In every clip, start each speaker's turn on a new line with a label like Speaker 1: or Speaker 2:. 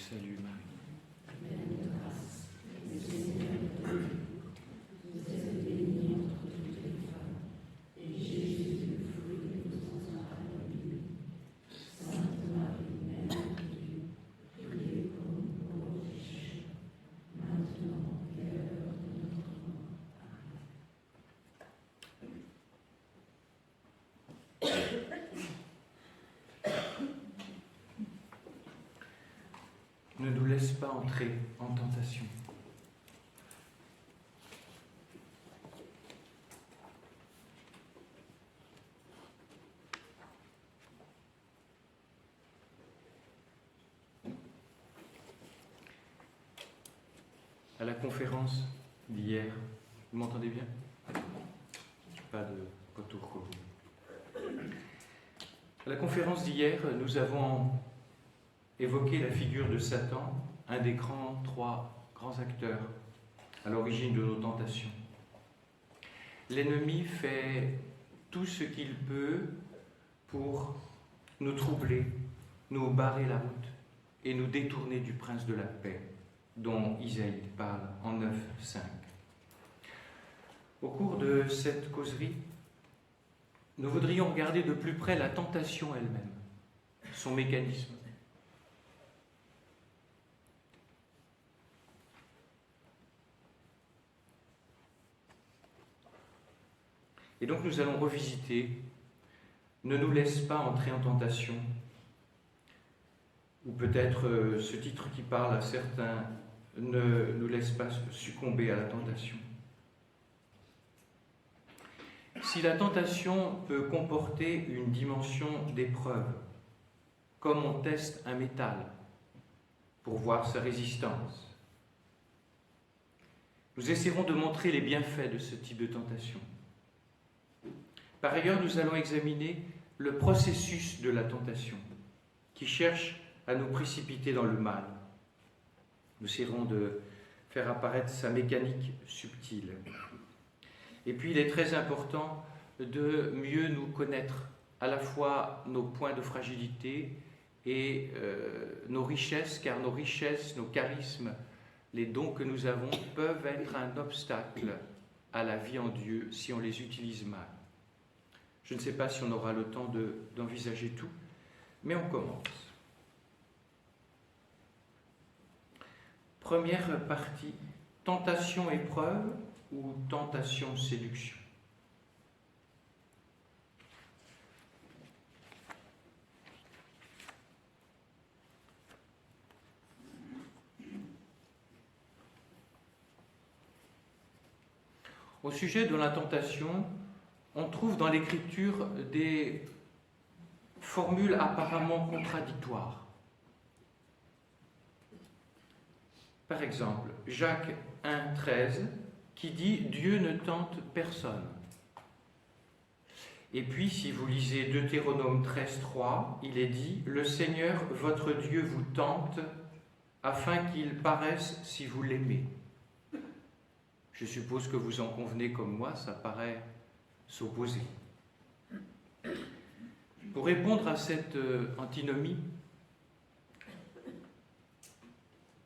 Speaker 1: salue Marie.
Speaker 2: Pleine de grâce, le Seigneur est avec vous. Vous êtes bénie entre toutes les femmes, et Jésus, le fruit de vos entrailles, est béni. Sainte Marie, Mère de Dieu, priez pour nous pauvres pécheurs, maintenant et à l'heure de notre mort.
Speaker 1: Ne nous laisse pas entrer en tentation. À la conférence d'hier, vous m'entendez bien? Pas de retour Covid. À la conférence d'hier, nous avons évoqué la figure de Satan, un des trois grands acteurs à l'origine de nos tentations. L'ennemi fait tout ce qu'il peut pour nous troubler, nous barrer la route et nous détourner du prince de la paix dont Isaïe parle en 9,5. Au cours de cette causerie, nous voudrions regarder de plus près la tentation elle-même, son mécanisme. Et donc nous allons revisiter « Ne nous laisse pas entrer en tentation » ou peut-être ce titre qui parle à certains « Ne nous laisse pas succomber à la tentation ». Si la tentation peut comporter une dimension d'épreuve, comme on teste un métal pour voir sa résistance, nous essaierons de montrer les bienfaits de ce type de tentation. Par ailleurs, nous allons examiner le processus de la tentation, qui cherche à nous précipiter dans le mal. Nous essaierons de faire apparaître sa mécanique subtile. Et puis, il est très important de mieux nous connaître, à la fois nos points de fragilité et nos richesses, car nos richesses, nos charismes, les dons que nous avons peuvent être un obstacle à la vie en Dieu si on les utilise mal. Je ne sais pas si on aura le temps d'envisager tout, mais on commence. Première partie, tentation-épreuve ou tentation-séduction. Au sujet de la tentation, on trouve dans l'Écriture des formules apparemment contradictoires. Par exemple, Jacques 1,13 qui dit « Dieu ne tente personne ». Et puis, si vous lisez Deutéronome 13,3, il est dit « Le Seigneur, votre Dieu, vous tente afin qu'il paraisse si vous l'aimez ». Je suppose que vous en convenez comme moi, ça paraît s'opposer. Pour répondre à cette antinomie,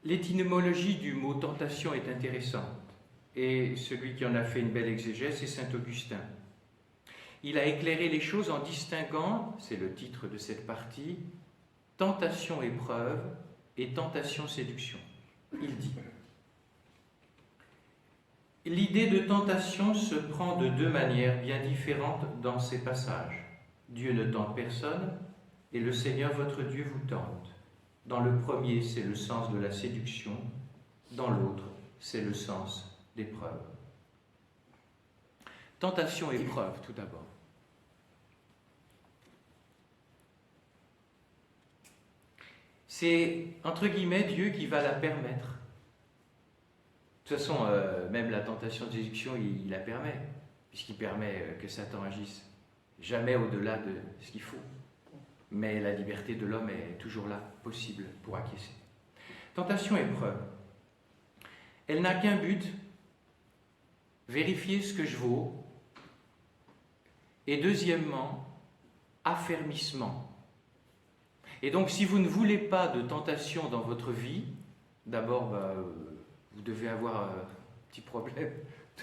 Speaker 1: l'étymologie du mot tentation est intéressante et celui qui en a fait une belle exégèse, c'est saint Augustin. Il a éclairé les choses en distinguant, c'est le titre de cette partie, tentation-épreuve et tentation-séduction. Il dit: l'idée de tentation se prend de deux manières bien différentes dans ces passages. Dieu ne tente personne et le Seigneur votre Dieu vous tente. Dans le premier, c'est le sens de la séduction. Dans l'autre, c'est le sens d'épreuve. Tentation-épreuve, tout d'abord. C'est, entre guillemets, Dieu qui va la permettre. De toute façon, même la tentation de séduction, il la permet, puisqu'il permet que Satan agisse. Jamais au-delà de ce qu'il faut. Mais la liberté de l'homme est toujours là, possible pour acquiescer. Tentation-épreuve. Elle n'a qu'un but, vérifier ce que je vaux. Et deuxièmement, affermissement. Et donc, si vous ne voulez pas de tentation dans votre vie, d'abord, vous devez avoir un petit problème,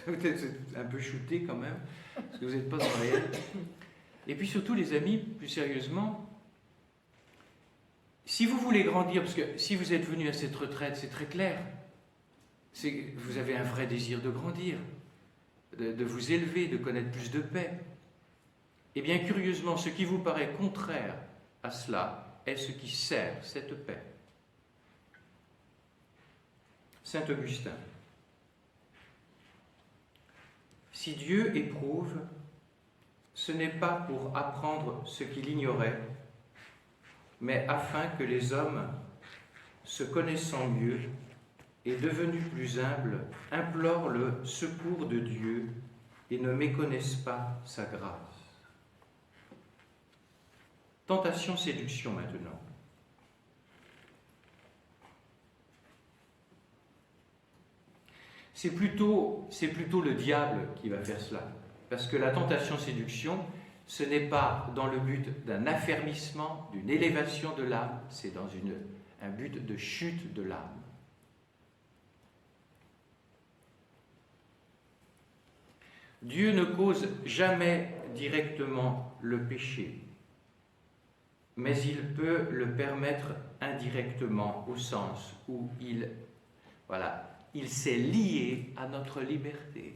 Speaker 1: peut-être un peu shooté quand même, parce que vous n'êtes pas dans le réel. Et puis surtout, les amis, plus sérieusement, si vous voulez grandir, parce que si vous êtes venu à cette retraite, c'est très clair, vous avez un vrai désir de grandir, de vous élever, de connaître plus de paix. Eh bien, curieusement, ce qui vous paraît contraire à cela est ce qui sert cette paix. Saint Augustin. Si Dieu éprouve, ce n'est pas pour apprendre ce qu'il ignorait, mais afin que les hommes, se connaissant mieux et devenus plus humbles, implorent le secours de Dieu et ne méconnaissent pas sa grâce. Tentation-séduction maintenant. C'est plutôt le diable qui va faire cela. Parce que la tentation-séduction, ce n'est pas dans le but d'un affermissement, d'une élévation de l'âme, c'est dans un but de chute de l'âme. Dieu ne cause jamais directement le péché, mais il peut le permettre indirectement au sens où il s'est lié à notre liberté.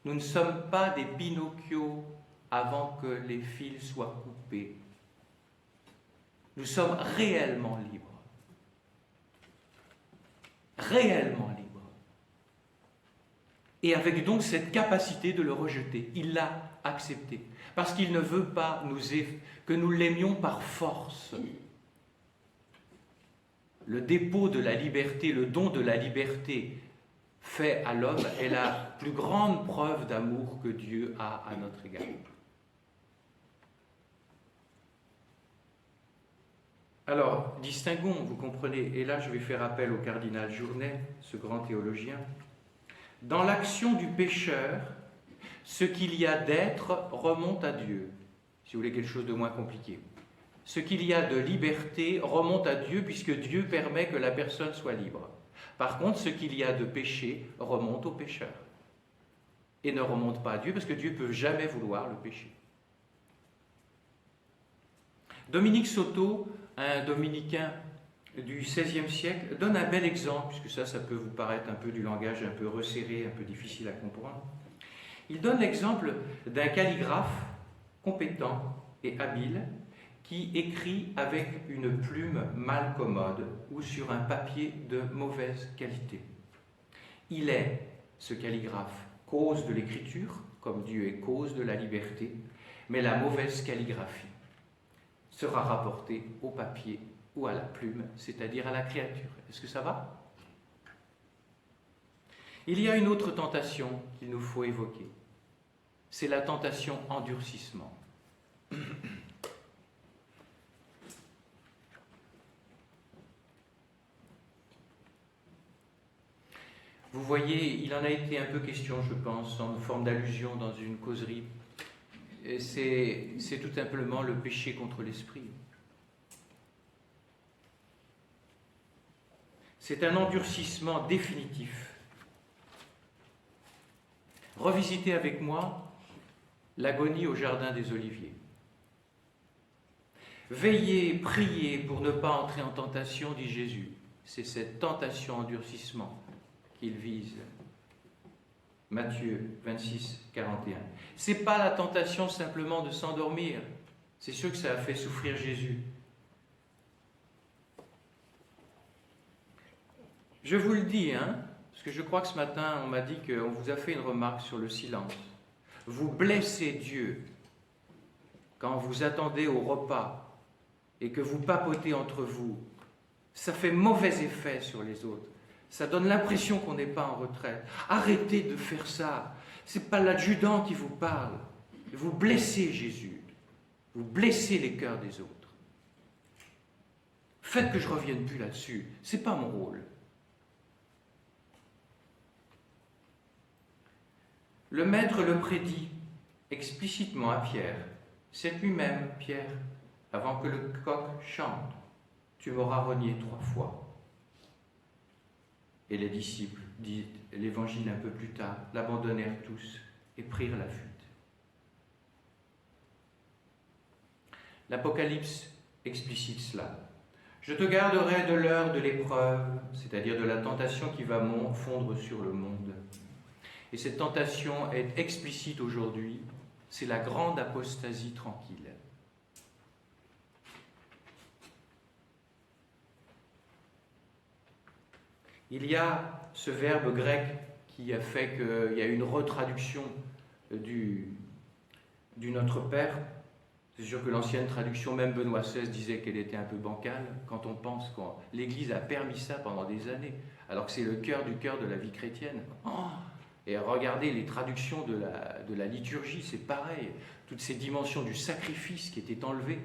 Speaker 1: Nous ne sommes pas des Pinocchio avant que les fils soient coupés. Nous sommes réellement libres. Réellement libres. Et avec donc cette capacité de le rejeter. Il l'a accepté. Parce qu'il ne veut pas que nous l'aimions par force. Le dépôt de la liberté, le don de la liberté fait à l'homme est la plus grande preuve d'amour que Dieu a à notre égard. Alors, distinguons, vous comprenez, et là je vais faire appel au cardinal Journet, ce grand théologien. Dans l'action du pécheur, ce qu'il y a d'être remonte à Dieu, si vous voulez quelque chose de moins compliqué. Ce qu'il y a de liberté remonte à Dieu puisque Dieu permet que la personne soit libre. Par contre, ce qu'il y a de péché remonte au pécheur et ne remonte pas à Dieu parce que Dieu ne peut jamais vouloir le péché. Dominique Soto, un dominicain du XVIe siècle, donne un bel exemple, puisque ça peut vous paraître un peu du langage un peu resserré, un peu difficile à comprendre. Il donne l'exemple d'un calligraphe compétent et habile qui écrit avec une plume mal commode ou sur un papier de mauvaise qualité. Il est, ce calligraphe, cause de l'écriture, comme Dieu est cause de la liberté, mais la mauvaise calligraphie sera rapportée au papier ou à la plume, c'est-à-dire à la créature. Est-ce que ça va ? Il y a une autre tentation qu'il nous faut évoquer. C'est la tentation endurcissement. Vous voyez, il en a été un peu question, je pense, en forme d'allusion dans une causerie. C'est tout simplement le péché contre l'esprit. C'est un endurcissement définitif. Revisitez avec moi l'agonie au jardin des Oliviers. Veillez, priez pour ne pas entrer en tentation, dit Jésus. C'est cette tentation endurcissement qu'il vise. Matthieu 26, 41. Ce n'est pas la tentation simplement de s'endormir. C'est sûr que ça a fait souffrir Jésus. Je vous le dis, parce que je crois que ce matin, on m'a dit qu'on vous a fait une remarque sur le silence. Vous blessez Dieu quand vous attendez au repas et que vous papotez entre vous. Ça fait mauvais effet sur les autres. Ça donne l'impression qu'on n'est pas en retraite. Arrêtez de faire ça. Ce n'est pas l'adjudant qui vous parle. Vous blessez Jésus. Vous blessez les cœurs des autres. Faites que je ne revienne plus là-dessus. Ce n'est pas mon rôle. Le Maître le prédit explicitement à Pierre. C'est lui-même, Pierre, avant que le coq chante. tu m'auras renié 3 fois. Et les disciples, dit l'Évangile un peu plus tard, l'abandonnèrent tous et prirent la fuite. L'Apocalypse explicite cela. Je te garderai de l'heure de l'épreuve, c'est-à-dire de la tentation qui va fondre sur le monde. Et cette tentation est explicite aujourd'hui, c'est la grande apostasie tranquille. Il y a ce verbe grec qui a fait qu'il y a une retraduction du Notre Père. C'est sûr que l'ancienne traduction, même Benoît XVI, disait qu'elle était un peu bancale, quand on pense que l'Église a permis ça pendant des années, alors que c'est le cœur du cœur de la vie chrétienne. Et regardez les traductions de la liturgie, c'est pareil. Toutes ces dimensions du sacrifice qui étaient enlevées.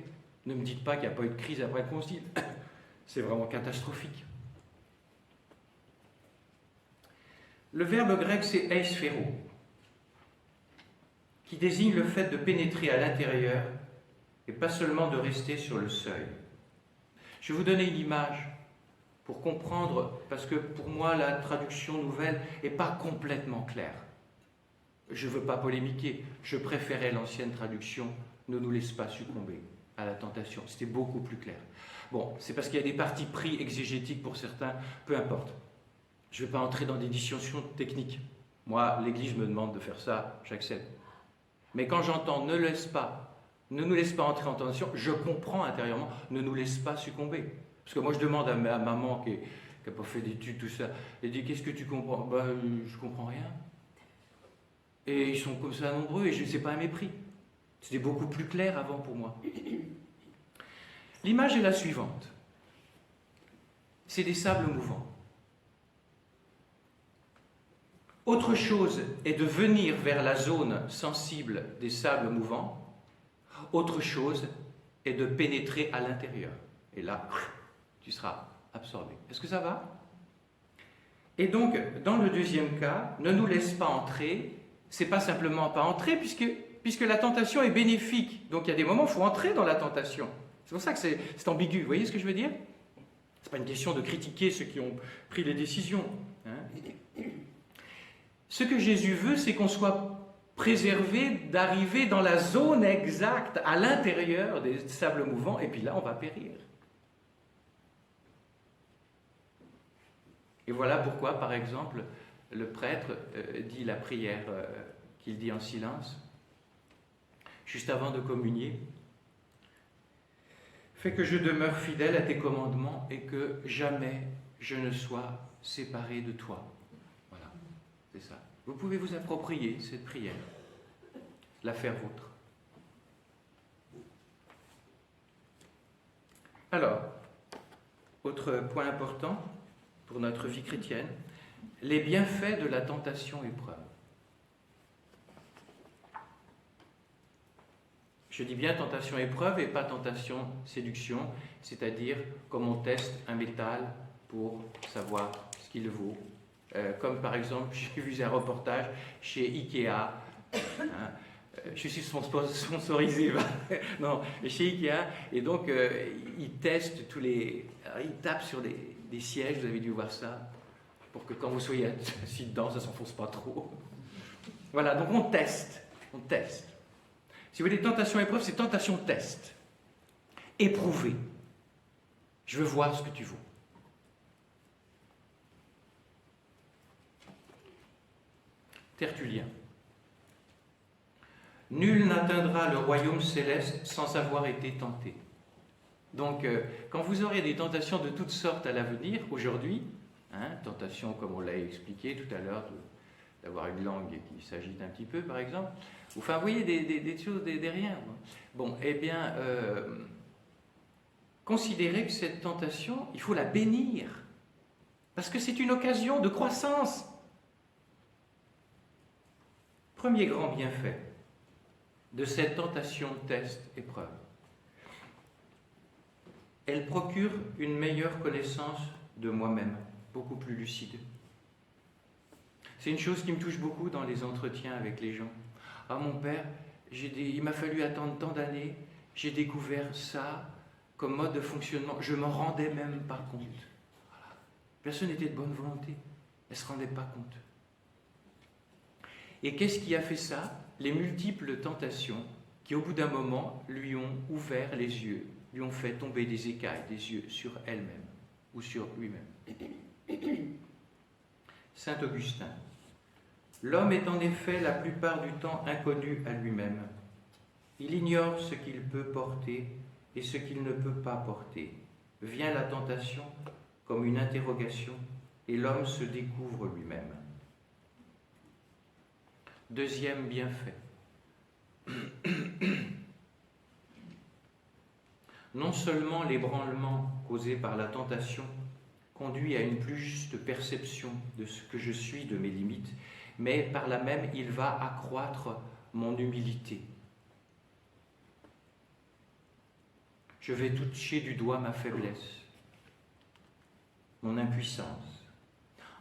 Speaker 1: Ne me dites pas qu'il n'y a pas eu de crise après le concile. C'est vraiment catastrophique. Le verbe grec, c'est eisphero, qui désigne le fait de pénétrer à l'intérieur et pas seulement de rester sur le seuil. Je vais vous donner une image pour comprendre, parce que pour moi, la traduction nouvelle n'est pas complètement claire. Je ne veux pas polémiquer, je préférais l'ancienne traduction « Ne nous laisse pas succomber à la tentation ». C'était beaucoup plus clair. Bon, c'est parce qu'il y a des partis pris exégétiques pour certains, peu importe. Je ne vais pas entrer dans des discussions techniques. Moi, l'Église me demande de faire ça, j'accepte. Mais quand j'entends « ne nous laisse pas entrer en tentation », je comprends intérieurement « ne nous laisse pas succomber ». Parce que moi, je demande à ma maman qui n'a pas fait d'études, tout ça, elle dit « qu'est-ce que tu comprends ?» Ben, je ne comprends rien. Et ils sont comme ça nombreux et je ne sais pas un mépris. C'était beaucoup plus clair avant pour moi. L'image est la suivante. C'est des sables mouvants. Autre chose est de venir vers la zone sensible des sables mouvants. Autre chose est de pénétrer à l'intérieur. Et là, tu seras absorbé. Est-ce que ça va? Et donc, dans le deuxième cas, ne nous laisse pas entrer. C'est pas simplement pas entrer, puisque la tentation est bénéfique. Donc il y a des moments où il faut entrer dans la tentation. C'est pour ça que c'est ambigu. Vous voyez ce que je veux dire? C'est pas une question de critiquer ceux qui ont pris les décisions. Ce que Jésus veut, c'est qu'on soit préservé d'arriver dans la zone exacte, à l'intérieur des sables mouvants, et puis là, on va périr. Et voilà pourquoi, par exemple, le prêtre dit la prière qu'il dit en silence, juste avant de communier. Fais que je demeure fidèle à tes commandements et que jamais je ne sois séparé de toi. Voilà, c'est ça. Vous pouvez vous approprier cette prière, la faire vôtre. Alors, autre point important pour notre vie chrétienne, les bienfaits de la tentation épreuve. Je dis bien tentation épreuve et pas tentation séduction, c'est-à-dire comme on teste un métal pour savoir ce qu'il vaut. Comme par exemple, j'ai vu un reportage chez Ikea, je suis sponsorisé, non, chez Ikea, et donc ils testent ils tapent sur des sièges, vous avez dû voir ça, pour que quand vous soyez assis dedans, ça ne s'enfonce pas trop. Voilà, donc on teste. Si vous voulez, tentation épreuve, c'est tentation test. Éprouver. Je veux voir ce que tu vaux. Tertullien. Nul n'atteindra le royaume céleste sans avoir été tenté. Donc, quand vous aurez des tentations de toutes sortes à l'avenir, aujourd'hui, tentation comme on l'a expliqué tout à l'heure, d'avoir une langue qui s'agite un petit peu, par exemple, enfin, vous voyez, des choses, des riens. Bon, eh bien, considérez que cette tentation, il faut la bénir, parce que c'est une occasion de croissance. Premier grand bienfait de cette tentation, test, épreuve. Elle procure une meilleure connaissance de moi-même, beaucoup plus lucide. C'est une chose qui me touche beaucoup dans les entretiens avec les gens. Ah, mon père, il m'a fallu attendre tant d'années, j'ai découvert ça, comme mode de fonctionnement. Je ne m'en rendais même pas compte. Voilà. Personne n'était de bonne volonté. Elle ne se rendait pas compte. Et qu'est-ce qui a fait ça? Les multiples tentations qui, au bout d'un moment, lui ont ouvert les yeux, lui ont fait tomber des écailles des yeux sur elle-même ou sur lui-même. Saint Augustin. L'homme est en effet la plupart du temps inconnu à lui-même. Il ignore ce qu'il peut porter et ce qu'il ne peut pas porter. Vient la tentation comme une interrogation et l'homme se découvre lui-même. Deuxième bienfait. Non seulement l'ébranlement causé par la tentation conduit à une plus juste perception de ce que je suis, de mes limites, mais par là même il va accroître mon humilité. Je vais toucher du doigt ma faiblesse, mon impuissance.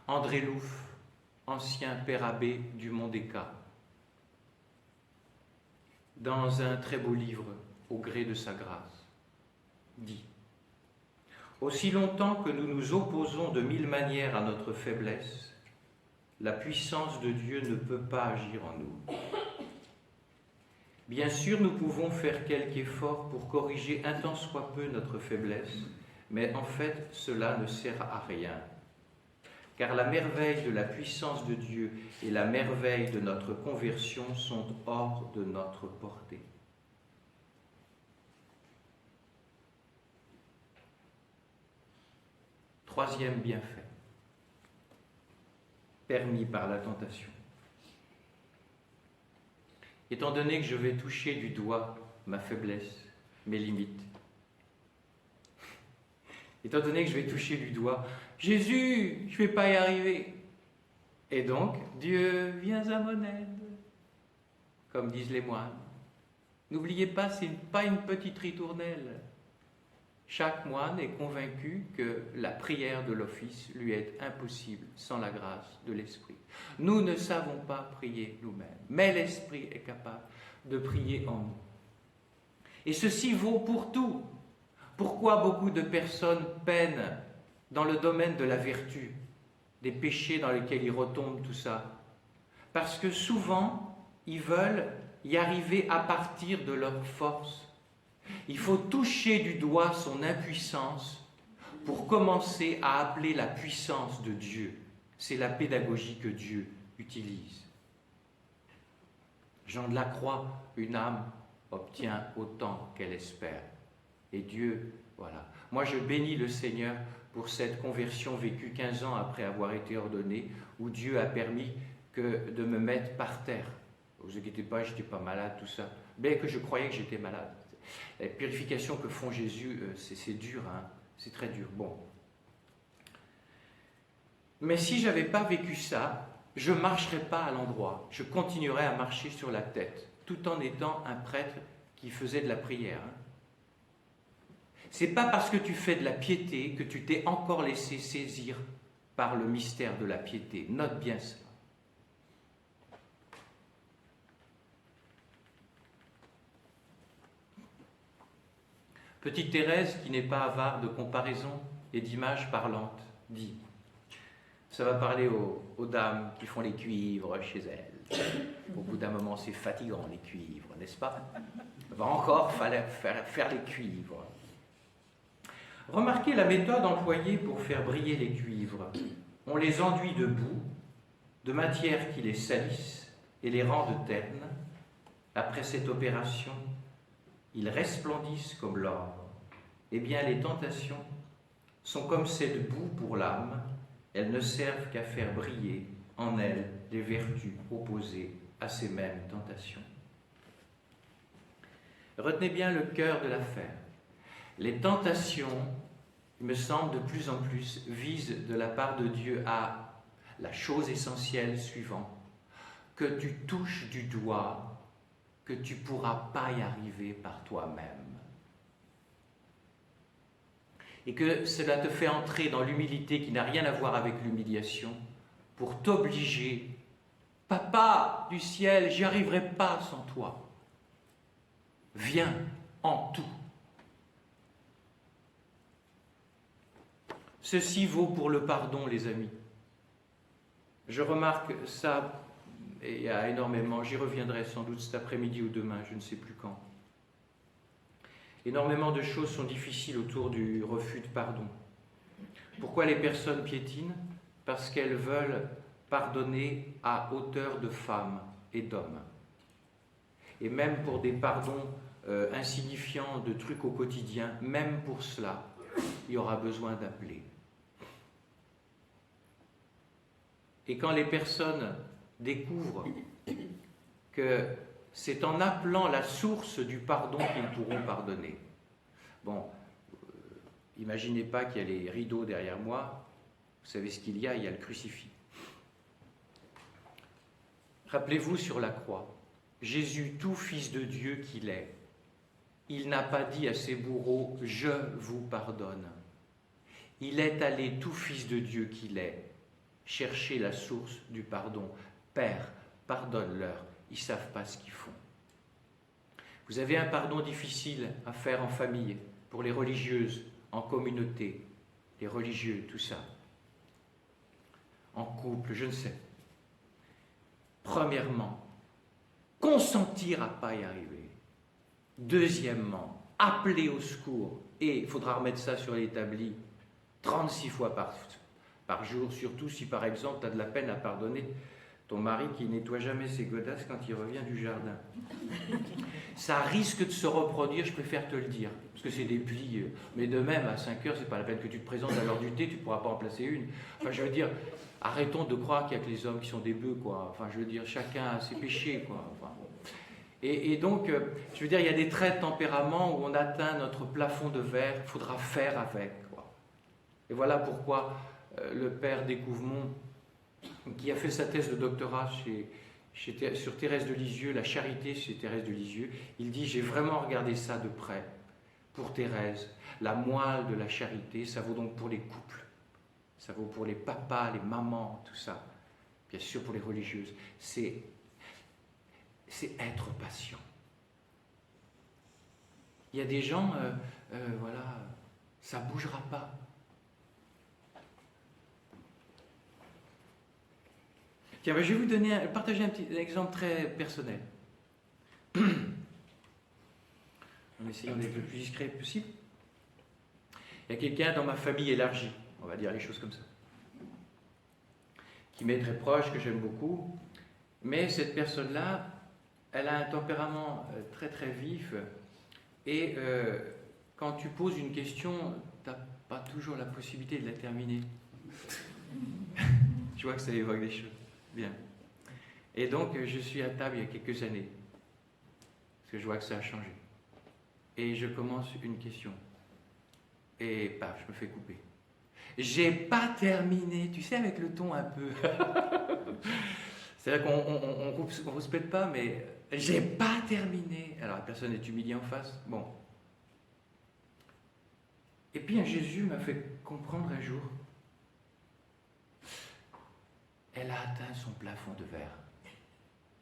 Speaker 1: André Louf, ancien père abbé du Mont des Cats, dans un très beau livre, Au gré de sa grâce, dit « Aussi longtemps que nous nous opposons de mille manières à notre faiblesse, la puissance de Dieu ne peut pas agir en nous. Bien sûr, nous pouvons faire quelque effort pour corriger un tant soit peu notre faiblesse, mais en fait, cela ne sert à rien. Car la merveille de la puissance de Dieu et la merveille de notre conversion sont hors de notre portée. » Troisième bienfait, permis par la tentation. Étant donné que je vais toucher du doigt ma faiblesse, mes limites, étant donné que je vais toucher du doigt « Jésus, je ne vais pas y arriver !» Et donc, Dieu, viens à mon aide, comme disent les moines. N'oubliez pas, ce n'est pas une petite ritournelle. Chaque moine est convaincu que la prière de l'office lui est impossible sans la grâce de l'Esprit. Nous ne savons pas prier nous-mêmes, mais l'Esprit est capable de prier en nous. Et ceci vaut pour tout. Pourquoi beaucoup de personnes peinent dans le domaine de la vertu, des péchés dans lesquels ils retombent, tout ça? Parce que souvent, ils veulent y arriver à partir de leur force. Il faut toucher du doigt son impuissance pour commencer à appeler la puissance de Dieu. C'est la pédagogie que Dieu utilise. Jean de la Croix, une âme obtient autant qu'elle espère. Et Dieu, voilà. Moi, je bénis le Seigneur pour cette conversion vécue 15 ans après avoir été ordonné, où Dieu a permis de me mettre par terre. Ne vous inquiétez pas, je n'étais pas malade, tout ça. Bien que je croyais que j'étais malade. La purification que font Jésus, c'est dur, hein, c'est très dur. Bon. Mais si je n'avais pas vécu ça, je ne marcherais pas à l'endroit. Je continuerais à marcher sur la tête, tout en étant un prêtre qui faisait de la prière. Hein. Ce n'est pas parce que tu fais de la piété que tu t'es encore laissé saisir par le mystère de la piété. Note bien ça. Petite Thérèse, qui n'est pas avare de comparaisons et d'images parlantes, dit, ça va parler aux dames qui font les cuivres chez elles. Au bout d'un moment, c'est fatigant les cuivres, n'est-ce pas? Il va encore falloir faire les cuivres. Remarquez la méthode employée pour faire briller les cuivres. On les enduit de boue, de matière qui les salisse et les rende ternes. Après cette opération, ils resplendissent comme l'or. Eh bien, les tentations sont comme cette boue pour l'âme. Elles ne servent qu'à faire briller en elles les vertus opposées à ces mêmes tentations. Retenez bien le cœur de l'affaire. Les tentations, il me semble, de plus en plus, visent de la part de Dieu à la chose essentielle suivante, que tu touches du doigt, que tu ne pourras pas y arriver par toi-même. Et que cela te fait entrer dans l'humilité qui n'a rien à voir avec l'humiliation, pour t'obliger, Papa du ciel, j'y arriverai pas sans toi. Viens en tout. Ceci vaut pour le pardon, les amis. Je remarque ça, et il y a énormément, j'y reviendrai sans doute cet après-midi ou demain, je ne sais plus quand. Énormément de choses sont difficiles autour du refus de pardon. Pourquoi les personnes piétinent? Parce qu'elles veulent pardonner à hauteur de femmes et d'hommes. Et même pour des pardons insignifiants de trucs au quotidien, même pour cela, il y aura besoin d'appeler. Et quand les personnes découvrent que c'est en appelant la source du pardon qu'ils pourront pardonner. Bon, imaginez pas qu'il y a les rideaux derrière moi. Vous savez ce qu'il y a le crucifix. Rappelez-vous sur la croix, Jésus, tout fils de Dieu qu'il est, il n'a pas dit à ses bourreaux « je vous pardonne ». Il est allé, tout fils de Dieu qu'il est, chercher la source du pardon. Père, pardonne-leur, ils ne savent pas ce qu'ils font. Vous avez un pardon difficile à faire en famille, pour les religieuses, en communauté, les religieux, tout ça. En couple, je ne sais. Premièrement, consentir à ne pas y arriver. Deuxièmement, appeler au secours. Et il faudra remettre ça sur l'établi 36 fois par jour, surtout si par exemple tu as de la peine à pardonner ton mari qui nettoie jamais ses godasses quand il revient du jardin. Ça risque de se reproduire, je préfère te le dire, parce que c'est des plis. Mais de même, à 5 heures, c'est pas la peine que tu te présentes à l'heure du thé, tu ne pourras pas en placer une. Enfin, je veux dire, arrêtons de croire qu'il n'y a que les hommes qui sont des bœufs, quoi. Enfin, je veux dire, chacun a ses péchés, quoi. Enfin, et donc, je veux dire, il y a des traits de tempérament où on atteint notre plafond de verre, il faudra faire avec, quoi. Et voilà pourquoi le père Découvemont, qui a fait sa thèse de doctorat sur Thérèse de Lisieux, la charité chez Thérèse de Lisieux, il dit « J'ai vraiment regardé ça de près pour Thérèse. La moelle de la charité, ça vaut donc pour les couples, ça vaut pour les papas, les mamans, tout ça. Bien sûr pour les religieuses. C'est être patient. Il y a des gens, voilà, ça ne bougera pas. Tiens, je vais vous partager un petit exemple très personnel. En essayant d'être le plus discret possible. Il y a quelqu'un dans ma famille élargie, on va dire les choses comme ça, qui m'est très proche, que j'aime beaucoup, mais cette personne-là, elle a un tempérament très très vif, et quand tu poses une question, tu n'as pas toujours la possibilité de la terminer. Tu vois que ça évoque des choses. Bien. Et donc, je suis à table il y a quelques années, parce que je vois que ça a changé. Et je commence une question. Et paf, je me fais couper. J'ai pas terminé, tu sais, avec le ton un peu. C'est-à-dire qu'on ne se pète pas, mais j'ai pas terminé. Alors la personne est humiliée en face. Bon. Et puis un Jésus m'a fait comprendre un jour. Elle a atteint son plafond de verre.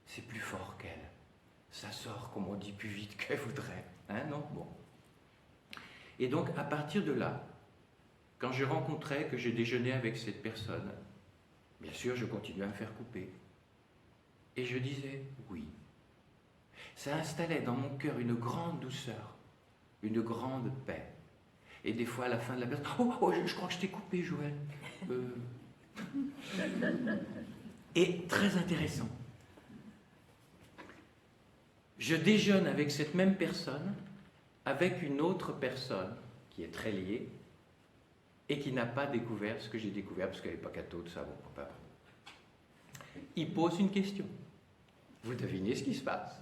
Speaker 1: C'est plus fort qu'elle. Ça sort, comme on dit, plus vite qu'elle voudrait. Hein, non? Bon. Et donc, à partir de là, quand je rencontrais, que je déjeunais avec cette personne, bien sûr, je continuais à me faire couper. Et je disais oui. Ça installait dans mon cœur une grande douceur, une grande paix. Et des fois, à la fin de la personne, oh, je crois que je t'ai coupé, Joël. Et très intéressant. Je déjeune avec cette même personne, avec une autre personne qui est très liée et qui n'a pas découvert ce que j'ai découvert, parce qu'elle n'est pas catho, tout ça, bon, pas. Il pose une question. Vous devinez ce qui se passe.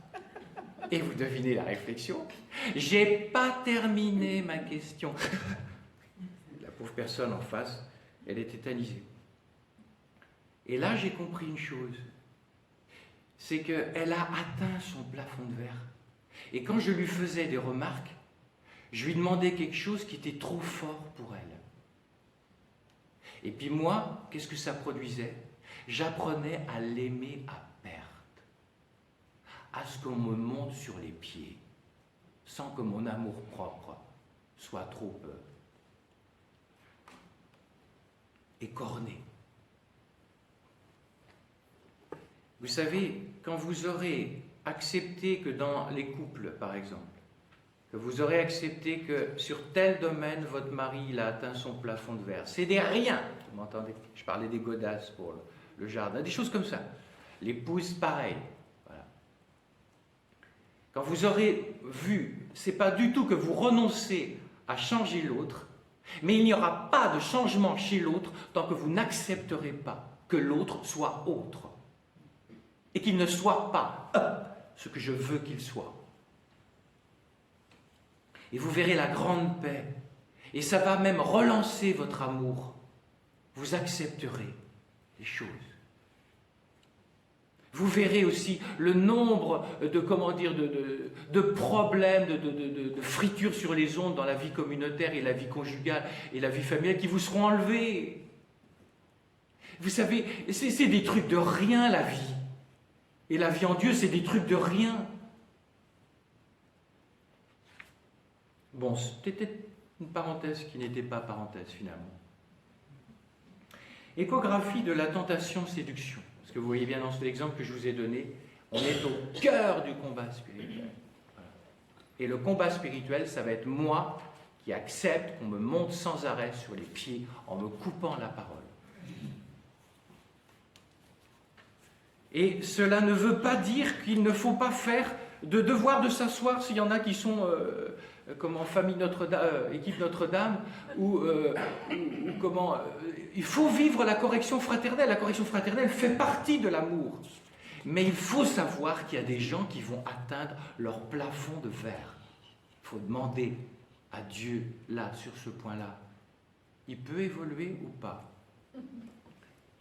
Speaker 1: Et vous devinez la réflexion. J'ai pas terminé ma question. La pauvre personne en face, elle est tétanisée. Et là, j'ai compris une chose. C'est qu'elle a atteint son plafond de verre. Et quand je lui faisais des remarques, je lui demandais quelque chose qui était trop fort pour elle. Et puis moi, qu'est-ce que ça produisait? J'apprenais à l'aimer à perte, à ce qu'on me monte sur les pieds, sans que mon amour-propre soit trop et corné. Vous savez, quand vous aurez accepté que dans les couples, par exemple, que vous aurez accepté que sur tel domaine, votre mari il a atteint son plafond de verre, c'est des riens, vous m'entendez? Je parlais des godasses pour le jardin, des choses comme ça. L'épouse, pareil. Voilà. Quand vous aurez vu, c'est pas du tout que vous renoncez à changer l'autre, mais il n'y aura pas de changement chez l'autre tant que vous n'accepterez pas que l'autre soit autre et qu'il ne soit pas ce que je veux qu'il soit. Et vous verrez la grande paix, et ça va même relancer votre amour. Vous accepterez les choses. Vous verrez aussi le nombre de problèmes, de fritures sur les ondes dans la vie communautaire et la vie conjugale et la vie familiale qui vous seront enlevés. Vous savez, c'est des trucs de rien, la vie. Et la vie en Dieu, c'est des trucs de rien. Bon, c'était une parenthèse qui n'était pas parenthèse, finalement. Échographie de la tentation-séduction. Parce que vous voyez bien dans cet exemple que je vous ai donné, on est au cœur du combat spirituel. Voilà. Et le combat spirituel, ça va être moi qui accepte qu'on me monte sans arrêt sur les pieds en me coupant la parole. Et cela ne veut pas dire qu'il ne faut pas faire de devoir de s'asseoir s'il y en a qui sont famille Notre-Dame, équipe Notre-Dame, ou comment... il faut vivre la correction fraternelle. La correction fraternelle fait partie de l'amour. Mais il faut savoir qu'il y a des gens qui vont atteindre leur plafond de verre. Il faut demander à Dieu, là, sur ce point-là. Il peut évoluer ou pas?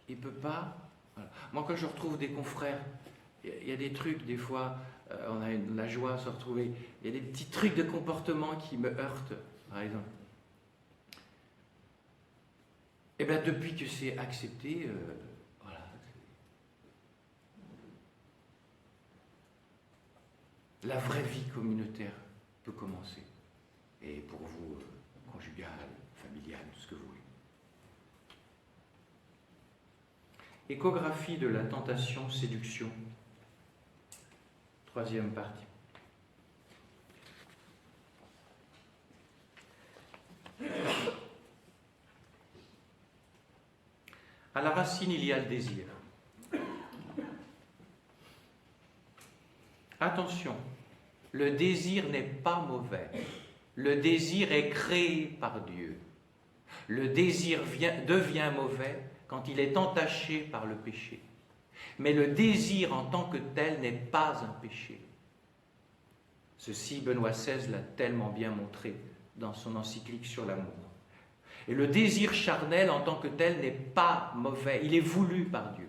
Speaker 1: Il ne peut pas. Voilà. Moi, quand je retrouve des confrères, il y a des trucs, des fois, on a la joie à se retrouver, il y a des petits trucs de comportement qui me heurtent, par exemple. Eh bien, depuis que c'est accepté, voilà. La vraie vie communautaire peut commencer. Et pour vous, conjugal, familial, tout ce que vous voulez. Échographie de la tentation-séduction. Troisième partie. À la racine, il y a le désir. Attention, le désir n'est pas mauvais. Le désir est créé par Dieu. Le désir devient mauvais quand il est entaché par le péché. Mais le désir en tant que tel n'est pas un péché. Ceci, Benoît XVI l'a tellement bien montré dans son encyclique sur l'amour. Et le désir charnel en tant que tel n'est pas mauvais, il est voulu par Dieu.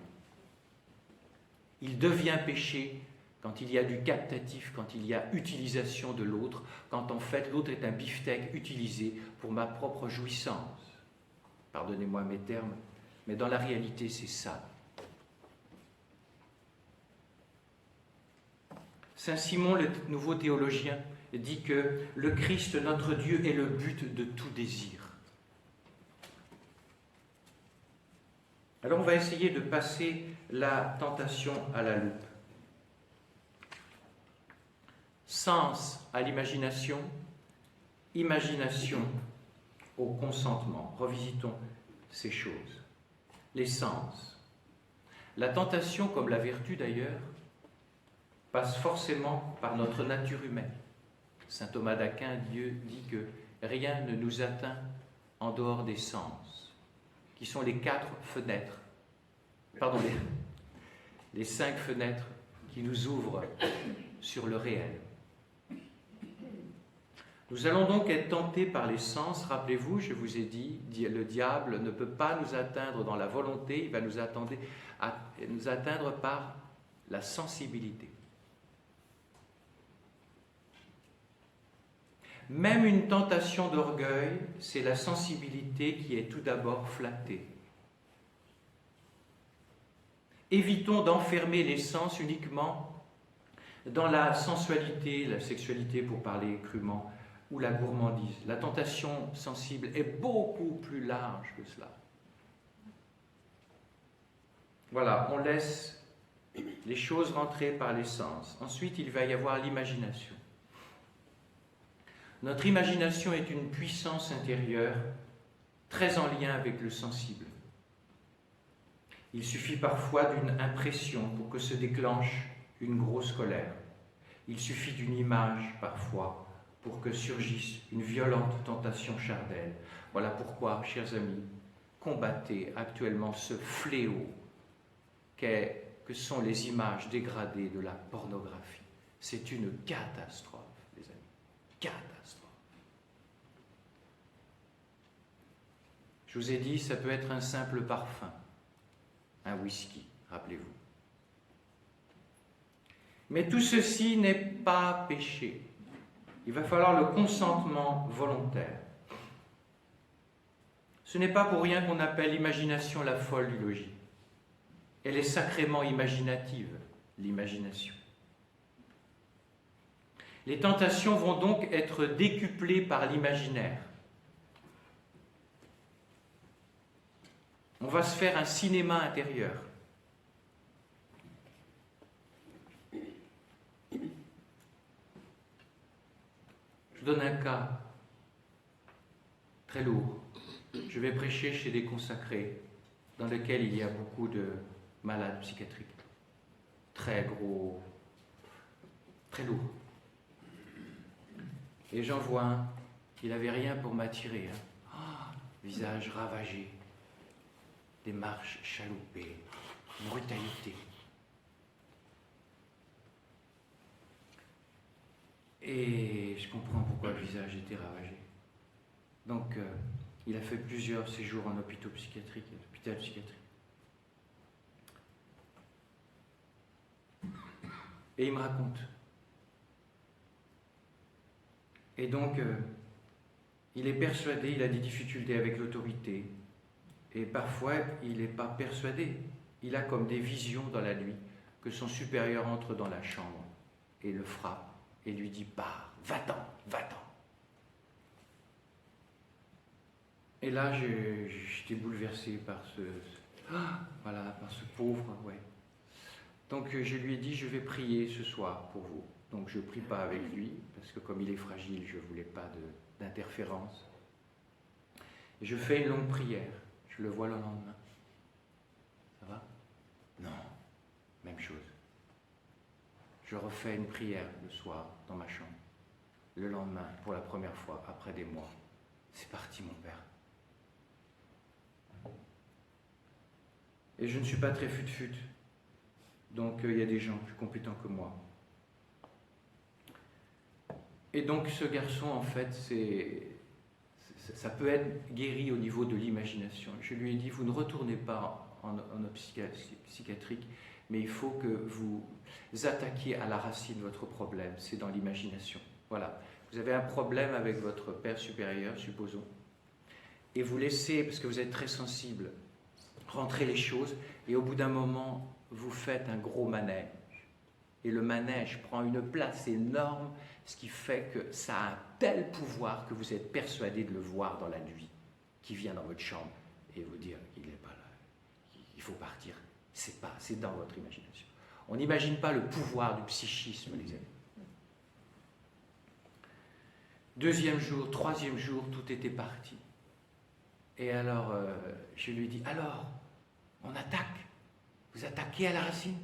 Speaker 1: Il devient péché quand il y a du captatif, quand il y a utilisation de l'autre, quand en fait l'autre est un beefsteak utilisé pour ma propre jouissance. Pardonnez-moi mes termes, mais dans la réalité c'est ça. Saint Simon, le nouveau théologien, dit que le Christ, notre Dieu, est le but de tout désir. Alors on va essayer de passer la tentation à la loupe. Sens à l'imagination, imagination au consentement. Revisitons ces choses. Les sens. La tentation, comme la vertu d'ailleurs, passe forcément par notre nature humaine. Saint Thomas d'Aquin, dit que rien ne nous atteint en dehors des sens, qui sont les 4 fenêtres, pardon, les 5 fenêtres qui nous ouvrent sur le réel. Nous allons donc être tentés par les sens. Rappelez-vous, je vous ai dit, le diable ne peut pas nous atteindre dans la volonté, il va nous atteindre par la sensibilité. Même une tentation d'orgueil, c'est la sensibilité qui est tout d'abord flattée. Évitons d'enfermer les sens uniquement dans la sensualité, la sexualité pour parler crûment, ou la gourmandise. La tentation sensible est beaucoup plus large que cela. Voilà, on laisse les choses rentrer par les sens. Ensuite, il va y avoir l'imagination. Notre imagination est une puissance intérieure très en lien avec le sensible. Il suffit parfois d'une impression pour que se déclenche une grosse colère. Il suffit d'une image parfois pour que surgisse une violente tentation charnelle. Voilà pourquoi, chers amis, combattez actuellement ce fléau que sont les images dégradées de la pornographie. C'est une catastrophe, les amis. Catastrophe. Je vous ai dit, ça peut être un simple parfum, un whisky, rappelez-vous. Mais tout ceci n'est pas péché. Il va falloir le consentement volontaire. Ce n'est pas pour rien qu'on appelle l'imagination la folle du logis. Elle est sacrément imaginative, l'imagination. Les tentations vont donc être décuplées par l'imaginaire. On va se faire un cinéma intérieur. Je donne un cas très lourd. Je vais prêcher chez des consacrés dans lesquels il y a beaucoup de malades psychiatriques. Très gros, très lourd. Et j'en vois un, il n'avait rien pour m'attirer. Visage ravagé, démarche chaloupée, brutalité. Et je comprends pourquoi le visage était ravagé. Donc, il a fait plusieurs séjours en hôpital psychiatrique. Et il me raconte. Et donc, il est persuadé, il a des difficultés avec l'autorité. Et parfois, il n'est pas persuadé. Il a comme des visions dans la nuit que son supérieur entre dans la chambre et le frappe et lui dit « Pars, va-t'en, va-t'en ». Et là, j'étais bouleversé par par ce pauvre, ouais. Donc je lui ai dit, je vais prier ce soir pour vous. Donc je ne prie pas avec lui, parce que comme il est fragile, je ne voulais pas d'interférence. Et je fais une longue prière. Je le vois le lendemain. Ça va? Non, même chose. Je refais une prière le soir dans ma chambre. Le lendemain, pour la première fois, après des mois. C'est parti, mon père. Et je ne suis pas très fut-fut. Donc il y a des gens plus compétents que moi. Et donc ce garçon, en fait, ça peut être guéri au niveau de l'imagination. Je lui ai dit, vous ne retournez pas en psychiatrique, mais il faut que vous attaquiez à la racine de votre problème, c'est dans l'imagination. Voilà, vous avez un problème avec votre père supérieur, supposons, et vous laissez, parce que vous êtes très sensible, rentrer les choses, et au bout d'un moment, vous faites un gros manège. Et le manège prend une place énorme, ce qui fait que ça a un tel pouvoir que vous êtes persuadé de le voir dans la nuit, qui vient dans votre chambre, et vous dire, il n'est pas là, il faut partir. C'est dans votre imagination. On n'imagine pas le pouvoir du psychisme, les amis. Deuxième jour, troisième jour, tout était parti. Et alors, je lui ai dit, alors, on attaque. Vous attaquez à la racine.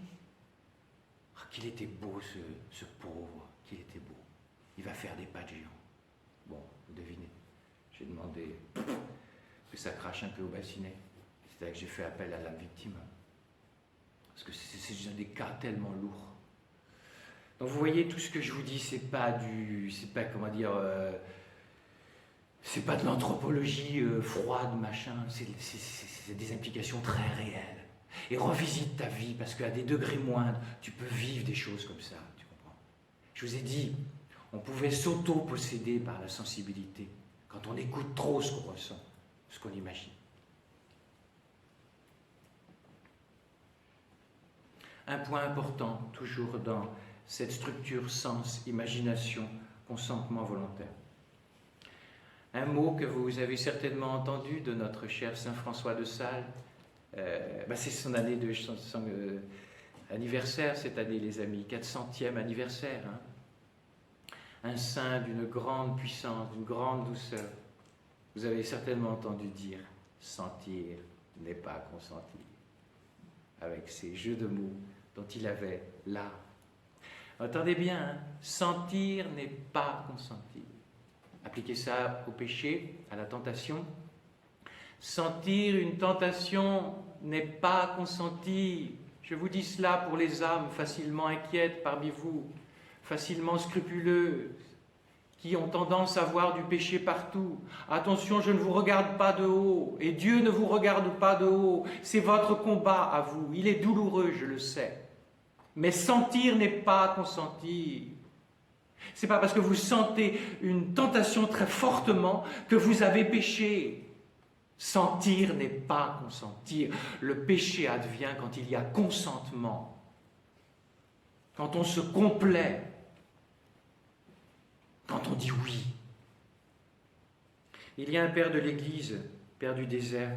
Speaker 1: Ah, qu'il était beau, ce pauvre, qu'il était beau. Il va faire des pas de géant. Bon, vous devinez. J'ai demandé que ça crache un peu au bassinet. C'est-à-dire que j'ai fait appel à la victime. Parce que c'est déjà des cas tellement lourds. Donc vous voyez, tout ce que je vous dis, c'est pas c'est pas de l'anthropologie froide, machin, c'est des implications très réelles. Et revisite ta vie, parce qu'à des degrés moindres, tu peux vivre des choses comme ça, tu comprends? Je vous ai dit, on pouvait s'auto-posséder par la sensibilité, quand on écoute trop ce qu'on ressent, ce qu'on imagine. Un point important, toujours dans cette structure sens, imagination, consentement volontaire. Un mot que vous avez certainement entendu de notre cher Saint François de Sales, C'est son année de son anniversaire cette année, les amis, 400e anniversaire. Hein. Un saint d'une grande puissance, d'une grande douceur. Vous avez certainement entendu dire « sentir n'est pas consentir », avec ces jeux de mots dont il avait l'art. Entendez bien, hein, sentir n'est pas consentir. Appliquez ça au péché, à la tentation. Sentir une tentation n'est pas consentir. Je vous dis cela pour les âmes facilement inquiètes parmi vous, facilement scrupuleuses, qui ont tendance à voir du péché partout. Attention, je ne vous regarde pas de haut, et Dieu ne vous regarde pas de haut. C'est votre combat à vous. Il est douloureux, je le sais. Mais sentir n'est pas consentir. Ce n'est pas parce que vous sentez une tentation très fortement que vous avez péché. Sentir n'est pas consentir. Le péché advient quand il y a consentement, quand on se complaît, quand on dit oui. Il y a un père de l'Église, père du désert,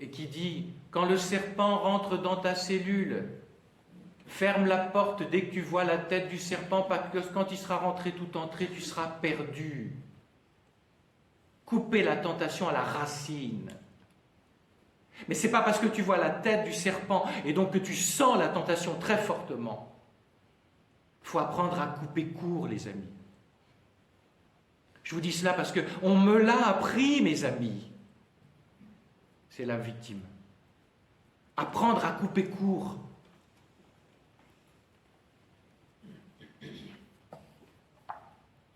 Speaker 1: et qui dit « Quand le serpent rentre dans ta cellule, ferme la porte dès que tu vois la tête du serpent, parce que quand il sera rentré tout entré, tu seras perdu. » Couper la tentation à la racine. Mais ce n'est pas parce que tu vois la tête du serpent et donc que tu sens la tentation très fortement. Il faut apprendre à couper court, les amis. Je vous dis cela parce qu'on me l'a appris, mes amis. C'est la victime. Apprendre à couper court.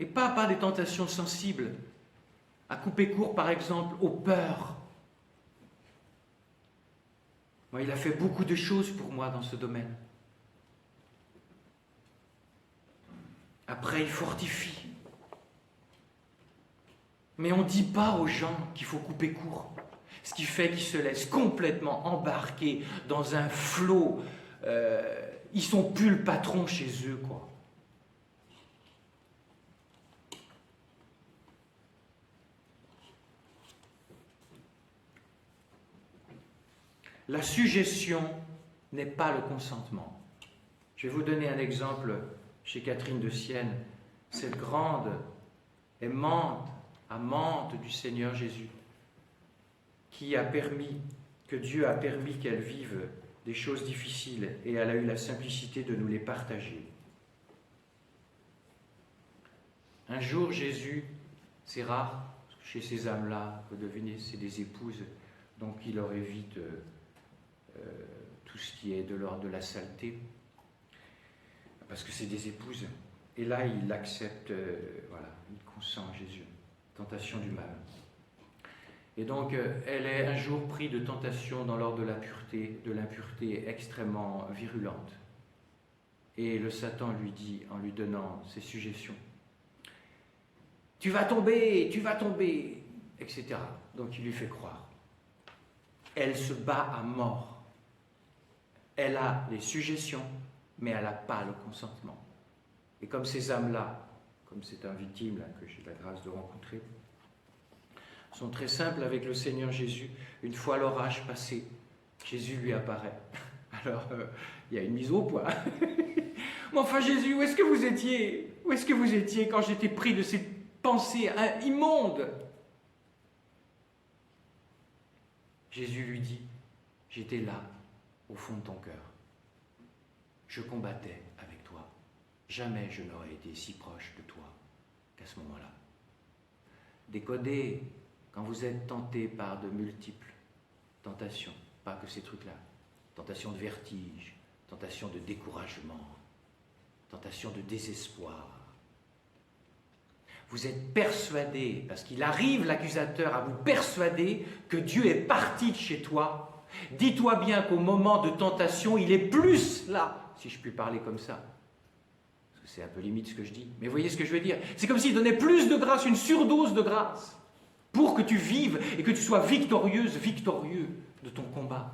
Speaker 1: Et pas des tentations sensibles. À couper court, par exemple, aux peurs. Moi, il a fait beaucoup de choses pour moi dans ce domaine. Après, il fortifie. Mais on ne dit pas aux gens qu'il faut couper court. Ce qui fait qu'ils se laissent complètement embarquer dans un flot. Ils ne sont plus le patron chez eux, quoi. La suggestion n'est pas le consentement. Je vais vous donner un exemple chez Catherine de Sienne, cette grande amante du Seigneur Jésus, que Dieu a permis qu'elle vive des choses difficiles et elle a eu la simplicité de nous les partager. Un jour, Jésus, c'est rare, chez ces âmes-là, vous devinez, c'est des épouses, donc il leur évite tout ce qui est de l'ordre de la saleté, parce que c'est des épouses. Et là, il accepte, il consent à Jésus, tentation du mal. Et donc, elle est un jour prise de tentation dans l'ordre de l'impureté extrêmement virulente. Et le Satan lui dit, en lui donnant ses suggestions, tu vas tomber, etc. Donc il lui fait croire. Elle se bat à mort. Elle a les suggestions, mais elle n'a pas le consentement. Et comme ces âmes-là, comme c'est un victime là, que j'ai la grâce de rencontrer, sont très simples avec le Seigneur Jésus, une fois l'orage passé, Jésus lui apparaît. Alors, il y a une mise au point. Mais enfin Jésus, où est-ce que vous étiez? Où est-ce que vous étiez quand j'étais pris de ces pensées immondes? Jésus lui dit, j'étais là, au fond de ton cœur. Je combattais avec toi. Jamais je n'aurais été si proche de toi qu'à ce moment-là. Décodez quand vous êtes tenté par de multiples tentations, pas que ces trucs-là, tentation de vertige, tentation de découragement, tentation de désespoir. Vous êtes persuadé, parce qu'il arrive l'accusateur à vous persuader que Dieu est parti de chez toi. Dis-toi bien qu'au moment de tentation, il est plus là, si je puis parler comme ça. Parce que c'est un peu limite ce que je dis, mais voyez ce que je veux dire. C'est comme s'il donnait plus de grâce, une surdose de grâce, pour que tu vives et que tu sois victorieux de ton combat.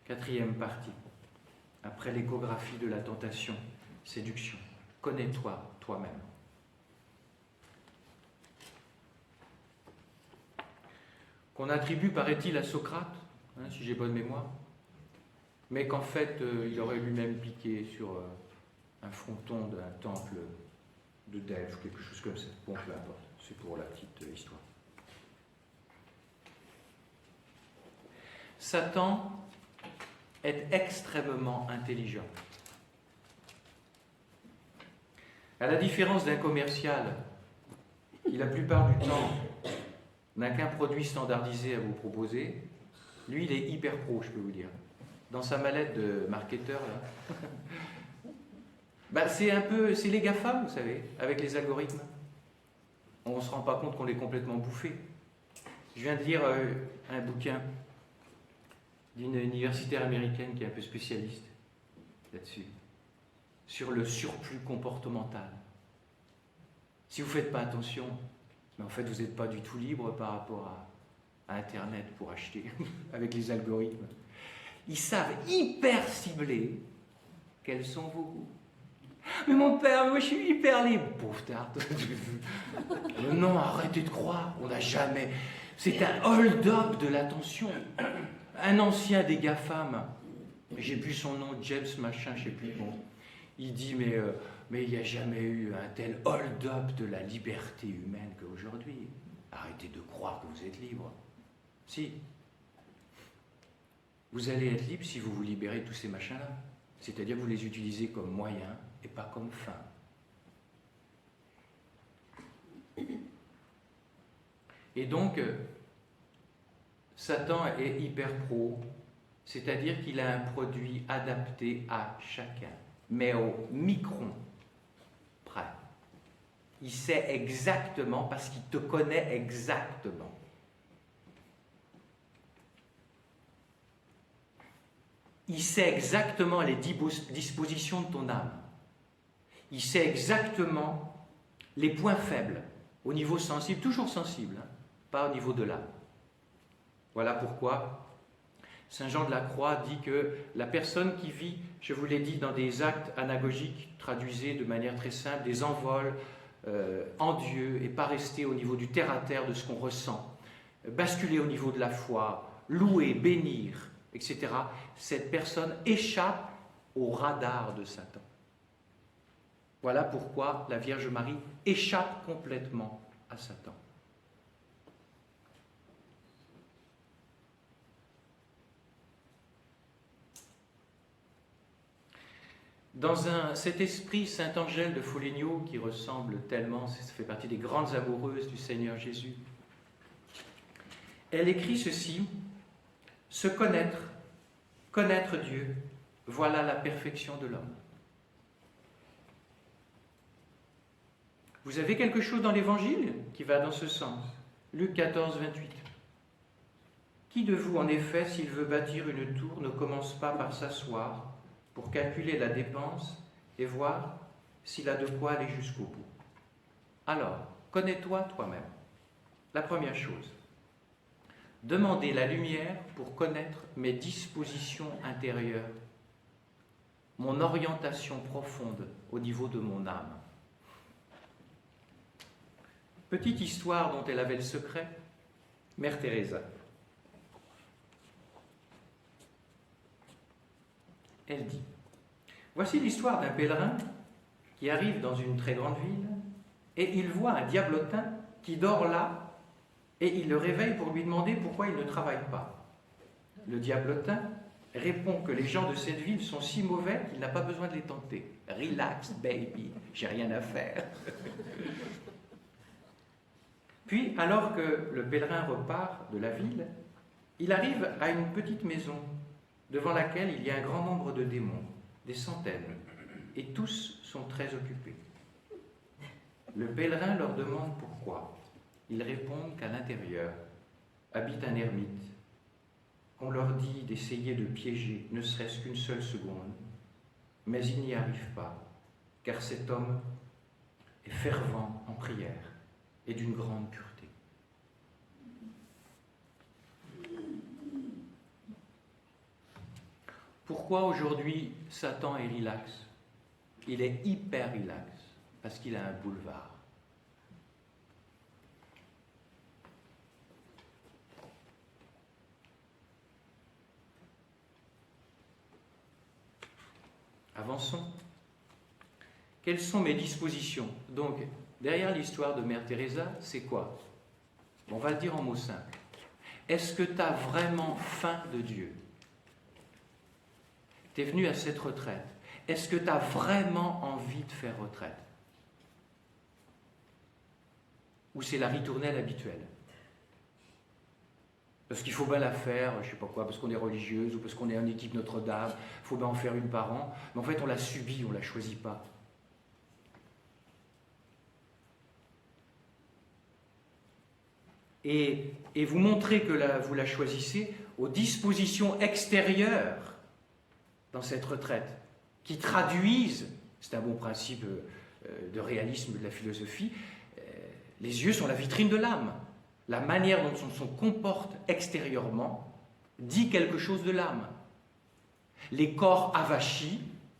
Speaker 1: Quatrième partie. Après l'échographie de la tentation, séduction. Connais-toi toi-même. Qu'on attribue, paraît-il, à Socrate, si j'ai bonne mémoire, mais qu'en fait, il aurait lui-même piqué sur un fronton d'un temple de Delphes, quelque chose comme ça. Bon, peu importe, c'est pour la petite histoire. Satan est extrêmement intelligent. À la différence d'un commercial qui, la plupart du temps, n'a qu'un produit standardisé à vous proposer, lui, il est hyper pro, je peux vous dire. Dans sa mallette de marketeur, là, c'est les GAFA, vous savez, avec les algorithmes. On ne se rend pas compte qu'on est complètement bouffé. Je viens de lire un bouquin d'une universitaire américaine qui est un peu spécialiste là-dessus, sur le surplus comportemental. Si vous ne faites pas attention, mais en fait vous n'êtes pas du tout libre par rapport à Internet pour acheter avec les algorithmes. Ils savent hyper cibler quels sont vos goûts. Mais mon père, moi je suis hyper libre. Pauvre tarte. Non, arrêtez de croire, on n'a jamais... C'est un hold-up de l'attention. Un ancien des GAFAM, j'ai plus son nom, James machin, je sais plus, bon, il dit mais il n'y a jamais eu un tel hold-up de la liberté humaine qu'aujourd'hui. Arrêtez de croire que vous êtes libre. Si. Vous allez être libre si vous vous libérez de tous ces machins-là. C'est-à-dire que vous les utilisez comme moyen et pas comme fin. Et donc, Satan est hyper pro, c'est-à-dire qu'il a un produit adapté à chacun, mais au micron près. Il sait exactement, parce qu'il te connaît exactement. Il sait exactement les dispositions de ton âme. Il sait exactement les points faibles, au niveau sensible, toujours sensible, hein, pas au niveau de l'âme. Voilà pourquoi Saint Jean de la Croix dit que la personne qui vit, je vous l'ai dit, dans des actes anagogiques, traduisez de manière très simple, des envols en Dieu et pas rester au niveau du terre-à-terre de ce qu'on ressent, basculer au niveau de la foi, louer, bénir, etc., cette personne échappe au radar de Satan. Voilà pourquoi la Vierge Marie échappe complètement à Satan. Dans cet esprit Saint-Angèle de Foligno qui ressemble tellement, ça fait partie des grandes amoureuses du Seigneur Jésus, elle écrit ceci: se connaître, connaître Dieu, voilà la perfection de l'homme. Vous avez quelque chose dans l'Évangile qui va dans ce sens. Luc 14, 28. Qui de vous, en effet, s'il veut bâtir une tour, ne commence pas par s'asseoir pour calculer la dépense et voir s'il a de quoi aller jusqu'au bout? Alors, connais-toi toi-même. La première chose, demander la lumière pour connaître mes dispositions intérieures, mon orientation profonde au niveau de mon âme. Petite histoire dont elle avait le secret, Mère Teresa. Elle dit: voici l'histoire d'un pèlerin qui arrive dans une très grande ville et il voit un diablotin qui dort là et il le réveille pour lui demander pourquoi il ne travaille pas. Le diablotin répond que les gens de cette ville sont si mauvais qu'il n'a pas besoin de les tenter. Relax, baby, j'ai rien à faire. Puis, alors que le pèlerin repart de la ville, il arrive à une petite maison devant laquelle il y a un grand nombre de démons, des centaines, et tous sont très occupés. Le pèlerin leur demande pourquoi. Ils répondent qu'à l'intérieur habite un ermite, qu'on leur dit d'essayer de piéger ne serait-ce qu'une seule seconde, mais ils n'y arrivent pas, car cet homme est fervent en prière et d'une grande pureté. Pourquoi aujourd'hui Satan est relax? Il est hyper relax parce qu'il a un boulevard. Avançons. Quelles sont mes dispositions? Donc, derrière l'histoire de Mère Teresa, c'est quoi? On va le dire en mots simples. Est-ce que tu as vraiment faim de Dieu? Tu es venu à cette retraite. Est-ce que tu as vraiment envie de faire retraite? Ou c'est la ritournelle habituelle? Parce qu'il faut bien la faire, je ne sais pas quoi, parce qu'on est religieuse ou parce qu'on est en équipe Notre-Dame, il faut bien en faire une par an. Mais en fait, on la subit, on ne la choisit pas. Et vous montrez que vous la choisissez aux dispositions extérieures dans cette retraite, qui traduisent, c'est un bon principe de réalisme de la philosophie, les yeux sont la vitrine de l'âme. La manière dont on se comporte extérieurement dit quelque chose de l'âme. Les corps avachis,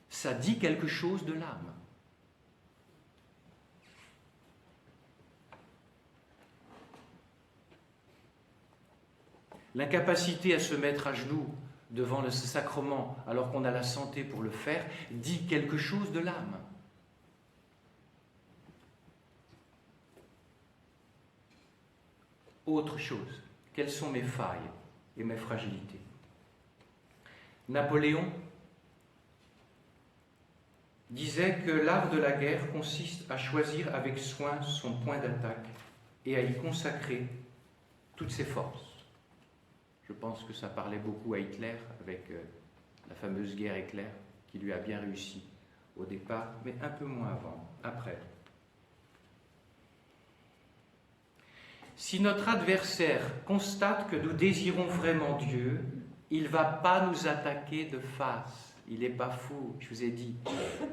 Speaker 1: ça dit quelque chose de l'âme. L'incapacité à se mettre à genoux devant le sacrement alors qu'on a la santé pour le faire dit quelque chose de l'âme. Autre chose, quelles sont mes failles et mes fragilités? Napoléon disait que l'art de la guerre consiste à choisir avec soin son point d'attaque et à y consacrer toutes ses forces. Je pense que ça parlait beaucoup à Hitler avec la fameuse guerre éclair qui lui a bien réussi au départ, mais un peu moins après. Si notre adversaire constate que nous désirons vraiment Dieu, il ne va pas nous attaquer de face. Il n'est pas fou, je vous ai dit.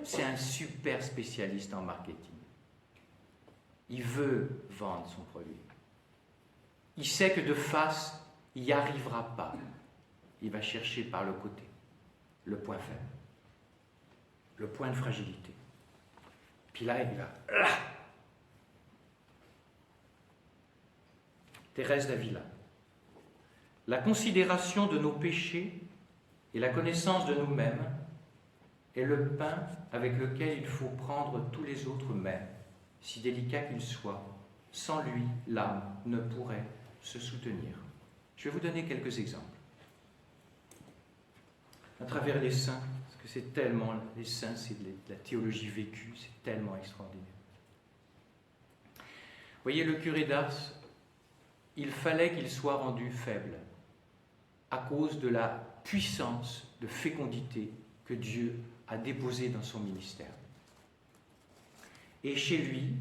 Speaker 1: C'est un super spécialiste en marketing. Il veut vendre son produit. Il sait que de face, il n'y arrivera pas. Il va chercher par le côté, le point faible, le point de fragilité. Puis là, il va... Thérèse d'Avila. La considération de nos péchés et la connaissance de nous-mêmes est le pain avec lequel il faut prendre tous les autres mets, si délicats qu'ils soient. Sans lui, l'âme ne pourrait se soutenir. Je vais vous donner quelques exemples. À travers les saints, parce que c'est tellement, les saints, c'est de la théologie vécue, c'est tellement extraordinaire. Vous voyez, le curé d'Ars, il fallait qu'il soit rendu faible à cause de la puissance de fécondité que Dieu a déposée dans son ministère. Et chez lui,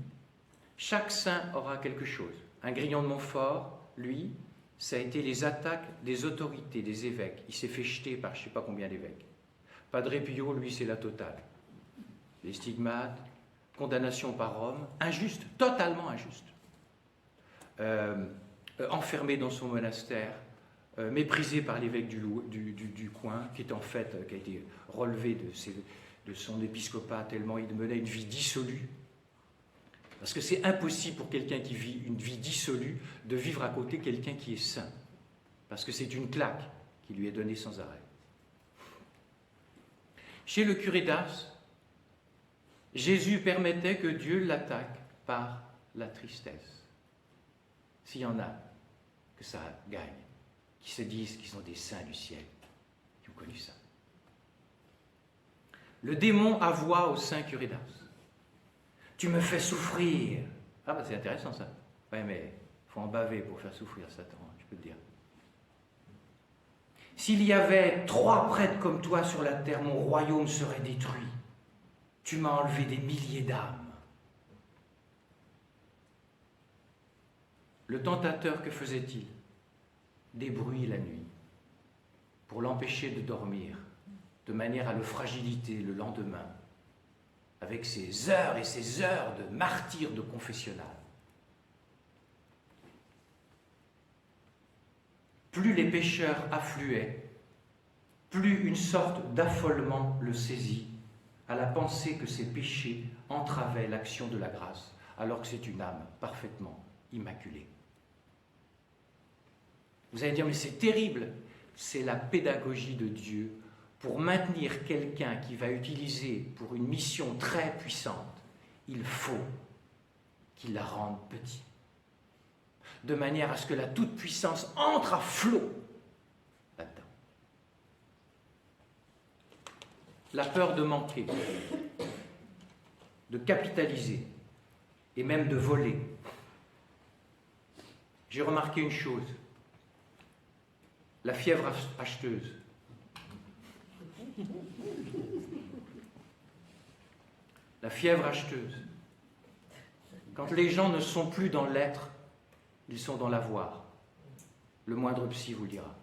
Speaker 1: chaque saint aura quelque chose. Un Grignon de Montfort, lui, ça a été les attaques des autorités, des évêques. Il s'est fait jeter par je ne sais pas combien d'évêques. Padre Pio, lui, c'est la totale. Les stigmates, condamnation par Rome, injuste, totalement injuste. Enfermé dans son monastère, méprisé par l'évêque du coin, qui a été relevé de son épiscopat tellement il menait une vie dissolue. Parce que c'est impossible pour quelqu'un qui vit une vie dissolue de vivre à côté de quelqu'un qui est saint. Parce que c'est une claque qui lui est donnée sans arrêt. Chez le curé d'Ars, Jésus permettait que Dieu l'attaque par la tristesse. S'il y en a que ça gagne, qui se disent qu'ils sont des saints du ciel, qui ont connu ça. Le démon avoua au saint curé d'Ars. Tu me fais souffrir. Ah bah c'est intéressant ça. Ouais mais il faut en baver pour faire souffrir Satan, je peux te dire. S'il y avait 3 prêtres comme toi sur la terre, mon royaume serait détruit. Tu m'as enlevé des milliers d'âmes. Le tentateur, que faisait-il? Des bruits la nuit, pour l'empêcher de dormir, de manière à le fragiliter le lendemain, avec ses heures et ses heures de martyrs de confessionnal. Plus les pécheurs affluaient, plus une sorte d'affolement le saisit à la pensée que ses péchés entravaient l'action de la grâce, alors que c'est une âme parfaitement immaculée. Vous allez dire, mais c'est terrible, c'est la pédagogie de Dieu pour maintenir quelqu'un qui va utiliser pour une mission très puissante. Il faut qu'il la rende petit, de manière à ce que la toute-puissance entre à flot là-dedans. La peur de manquer, de capitaliser et même de voler. J'ai remarqué une chose, la fièvre acheteuse. La fièvre acheteuse. Quand les gens ne sont plus dans l'être, ils sont dans l'avoir. Le moindre psy vous le dira.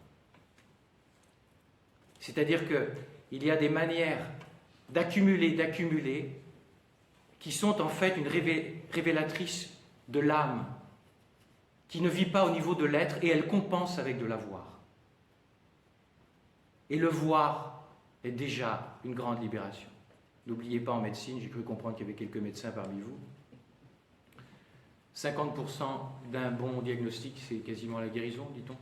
Speaker 1: C'est-à-dire qu'il y a des manières d'accumuler, qui sont en fait une révélatrice de l'âme, qui ne vit pas au niveau de l'être, et elle compense avec de l'avoir. Et le voir est déjà une grande libération. N'oubliez pas, en médecine, j'ai cru comprendre qu'il y avait quelques médecins parmi vous, 50% d'un bon diagnostic, c'est quasiment la guérison, dit-on.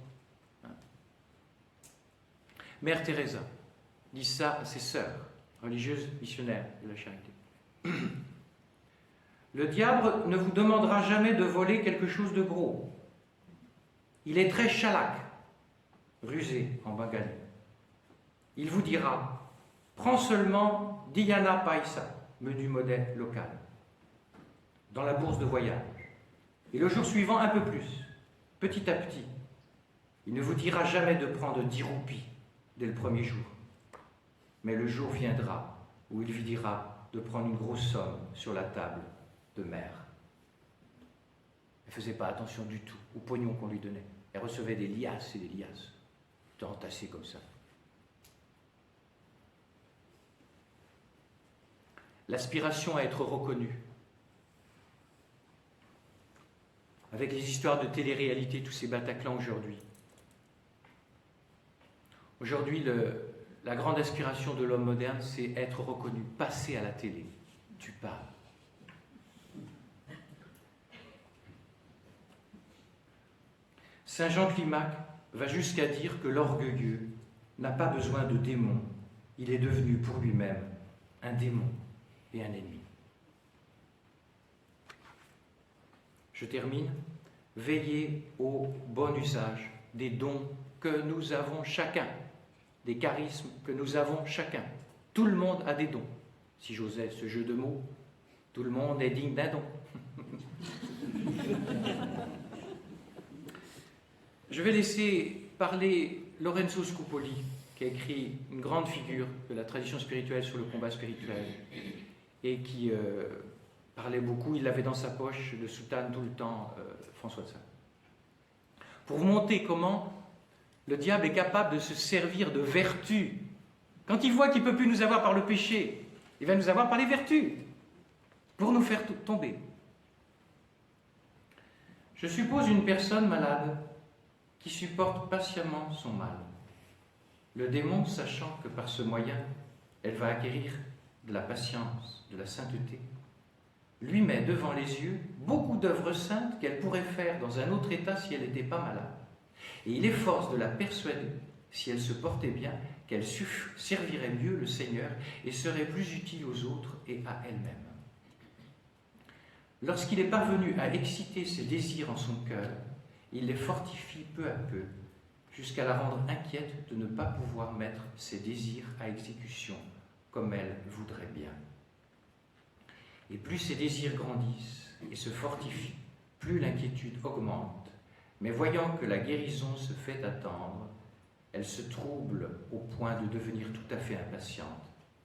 Speaker 1: Mère Teresa dit ça à ses sœurs, religieuses missionnaires de la charité. Le diable ne vous demandera jamais de voler quelque chose de gros. Il est très chalak, rusé en bengali. Il vous dira, prends seulement Dhyana Paisa, menu modèle local, dans la bourse de voyage. Et le jour suivant, un peu plus, petit à petit. Il ne vous dira jamais de prendre 10 roupies dès le premier jour. Mais le jour viendra où il vous dira de prendre une grosse somme sur la table de mère. Elle ne faisait pas attention du tout au pognon qu'on lui donnait. Elle recevait des liasses et des liasses, entassées comme ça. L'aspiration à être reconnu. Avec les histoires de télé-réalité, tous ces Bataclans aujourd'hui. Aujourd'hui, la grande aspiration de l'homme moderne, c'est être reconnu, passer à la télé. Tu parles. Saint Jean Climac va jusqu'à dire que l'orgueilleux n'a pas besoin de démons. Il est devenu pour lui-même un démon et un ennemi. Je termine. Veillez au bon usage des dons que nous avons chacun, des charismes que nous avons chacun. Tout le monde a des dons. Si j'osais ce jeu de mots, tout le monde est digne d'un don. Je vais laisser parler Lorenzo Scupoli, qui a écrit une grande figure de la tradition spirituelle sur le combat spirituel et qui parlait beaucoup. Il avait dans sa poche de soutane tout le temps, François de Sales. Pour vous montrer comment le diable est capable de se servir de vertus. Quand il voit qu'il ne peut plus nous avoir par le péché, il va nous avoir par les vertus pour nous faire tomber. Je suppose une personne malade qui supporte patiemment son mal. Le démon, sachant que par ce moyen, elle va acquérir de la patience, de la sainteté, lui met devant les yeux beaucoup d'œuvres saintes qu'elle pourrait faire dans un autre état si elle n'était pas malade. Et il efforce de la persuader, si elle se portait bien, qu'elle servirait mieux le Seigneur et serait plus utile aux autres et à elle-même. Lorsqu'il est parvenu à exciter ses désirs en son cœur, il les fortifie peu à peu, jusqu'à la rendre inquiète de ne pas pouvoir mettre ses désirs à exécution comme elle voudrait bien. Et plus ses désirs grandissent et se fortifient, plus l'inquiétude augmente. Mais voyant que la guérison se fait attendre, elle se trouble au point de devenir tout à fait impatiente.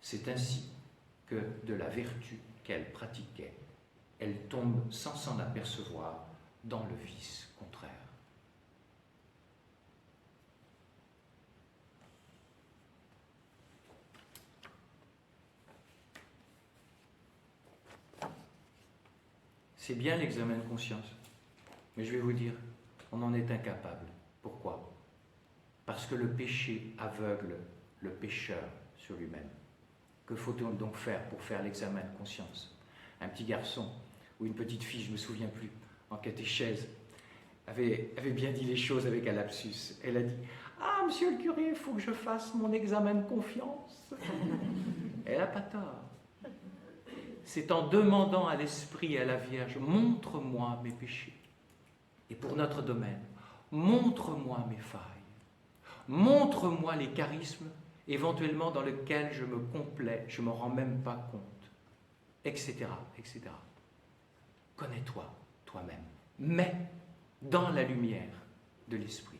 Speaker 1: C'est ainsi que de la vertu qu'elle pratiquait, elle tombe sans s'en apercevoir dans le vice contraire. C'est bien l'examen de conscience, mais je vais vous dire, on en est incapable. Pourquoi ? Parce que le péché aveugle le pécheur sur lui-même. Que faut-on donc faire pour faire l'examen de conscience? Un petit garçon ou une petite fille, je ne me souviens plus, en catéchèse, avait bien dit les choses avec un lapsus. Elle a dit « Ah, monsieur le curé, il faut que je fasse mon examen de confiance. » Elle n'a pas tort. C'est en demandant à l'Esprit et à la Vierge « Montre-moi mes péchés. » Et pour notre domaine, montre-moi mes failles. Montre-moi les charismes éventuellement dans lesquels je me complais, je ne m'en rends même pas compte, etc., etc. Connais-toi, toi-même, mais dans la lumière de l'Esprit.